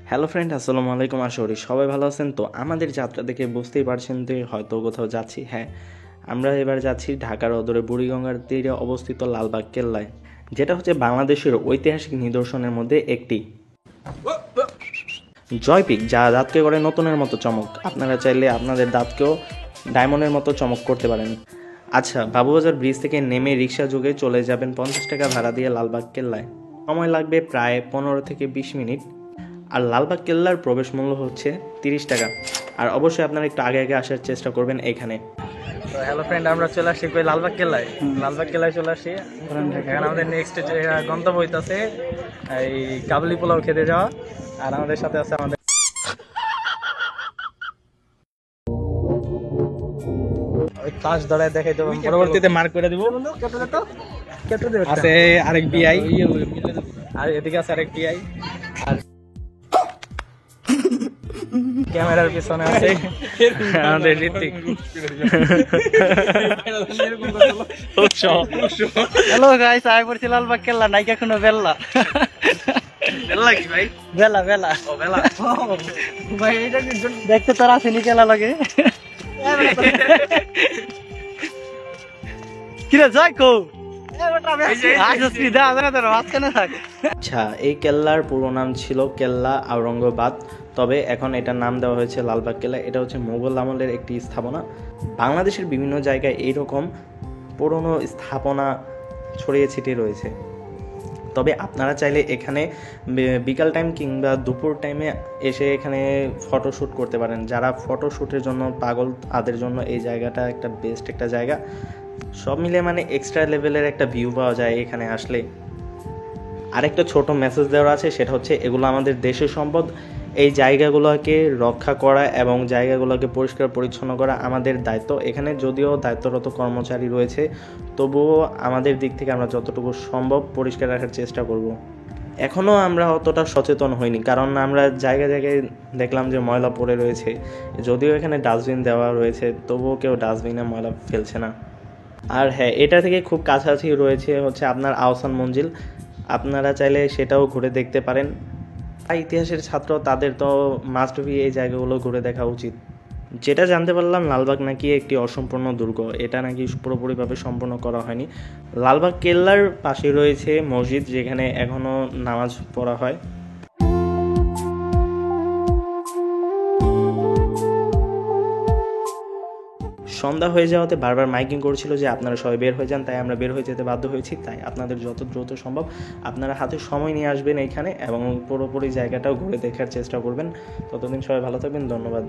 Hello friend, আসসালামু আলাইকুম। আশা করি সবাই ভালো আছেন। তো আমাদের যাত্রা দেখে বুঝতেই পারছেন যে হয়তো কোথাও যাচ্ছি। হ্যাঁ, আমরা এবার যাচ্ছি ঢাকার অদূরে বুড়িগঙ্গার তীরে অবস্থিত লালবাগ কেল্লায়, যেটা হচ্ছে বাংলাদেশের ঐতিহাসিক নিদর্শনের মধ্যে একটি। জয়পিক, যা দাঁতকে করে নতুনের মতো চমক। আপনারা চাইলে আপনাদের দাঁতকেও ডায়মন্ডের মতো চমক করতে পারেন। আচ্ছা, বাবুবাজার ব্রিজ থেকে নেমে রিক্সা যোগে চলে যাবেন 50 টাকা ভাড়া দিয়ে লালবাগ কেল্লায়। সময় লাগবে প্রায় 15 থেকে 20 মিনিট। আর লালবাগ কেল্লার প্রবেশ মূল্য হচ্ছে 30 টাকা। আর অবশ্যই আপনারা একটু আগে আগে আসার চেষ্টা করবেন এখানে। তো হ্যালো ফ্রেন্ড, আমরা চলে আসছি লালবাগ কেল্লায় চলে আসি। এখন আমাদের নেক্সট গন্তব্য হইতেছে এই কাবলি পোলাও খেতে যাওয়া। আর আমাদের সাথে আছে আমাদের ক্লাস ধরে দেখাই দেবো, পরবর্তীতে মার্ক করে দিব। আছে আরেক বিআই, আর এদিকে আছে আরেক বিআই, আর ক্যামেরার পিছনে আছে আমাদের ঋত্বিক। হ্যালো গাইস, আই পড়ছি লালবাগ কেল্লা, নাইকা কোনো বেল্লা বেলা কি ভাই? বেলা বেলা ও বেলা ভাই, এটা দেখতে তোর আসেনি কেলা লাগে। কিরে যাই কো আচ্ছা, এই কেল্লার পুরো নাম ছিল কেল্লা আওরঙ্গাবাদ, তবে এখন এটার নাম দেওয়া হয়েছে লালবাগ কেল্লা। এটা হচ্ছে মুঘল আমলের একটি স্থাপনা। বাংলাদেশের বিভিন্ন জায়গায় এইরকম পুরনো স্থাপনা ছড়িয়ে ছিটিয়ে রয়েছে। তবে আপনারা চাইলে এখানে বিকাল টাইম কিংবা দুপুর টাইমে এসে এখানে ফটোশ্যুট করতে পারেন। যারা ফটোশ্যুটের জন্য পাগল, তাদের জন্য এই জায়গাটা একটা বেস্ট একটা জায়গা। সব মিলে মানে এক্সট্রা লেভেলের একটা ভিউ পাওয়া যায় এখানে আসলে। আরেকটা ছোট মেসেজ দেওয়া আছে, সেটা হচ্ছে এগুলো আমাদের দেশের সম্পদ। এই জায়গাগুলোকে রক্ষা করা এবং জায়গাগুলোকে পরিষ্কার পরিচ্ছন্ন করা আমাদের দায়িত্ব। এখানে যদিও দায়িত্বরত কর্মচারী রয়েছে, তবুও আমাদের দিক থেকে আমরা যতটুকু সম্ভব পরিষ্কার রাখার চেষ্টা করব। এখনও আমরা অতটা সচেতন হইনি, কারণ আমরা জায়গায় জায়গায় দেখলাম যে ময়লা পড়ে রয়েছে। যদিও এখানে ডাস্টবিন দেওয়া রয়েছে, তবুও কেউ ডাস্টবিনে ময়লা ফেলছে না। আর হ্যাঁ, এটা থেকে খুব কাছাকাছি রয়েছে হচ্ছে আপনার আহসান মঞ্জিল। আপনারা চাইলে সেটাও ঘুরে দেখতে পারেন। ইতিহাসের ছাত্র, তাদের তো মাস্ট বি এই জায়গাগুলো ঘুরে দেখা উচিত। যেটা জানতে পারলাম, লালবাগ নাকি একটি অসম্পূর্ণ দুর্গ, এটা নাকি পুরোপুরিভাবে সম্পূর্ণ করা হয়নি। লালবাগ কেল্লার পাশে রয়েছে মসজিদ, যেখানে এখনও নামাজ পড়া হয়। সন্ধ্যা হয়ে যাওয়াতে বারবার মাইকিং করছিল যে আপনারা সবাই বের হয়ে যান, তাই আমরা বের হয়ে যেতে বাধ্য হয়েছি। তাই আপনাদের যত দ্রুত সম্ভব আপনারা হাতে সময় নিয়ে আসবেন এইখানে এবং পুরোপুরি জায়গাটাও ঘুরে দেখার চেষ্টা করবেন। ততদিন সবাই ভালো থাকবেন, ধন্যবাদ।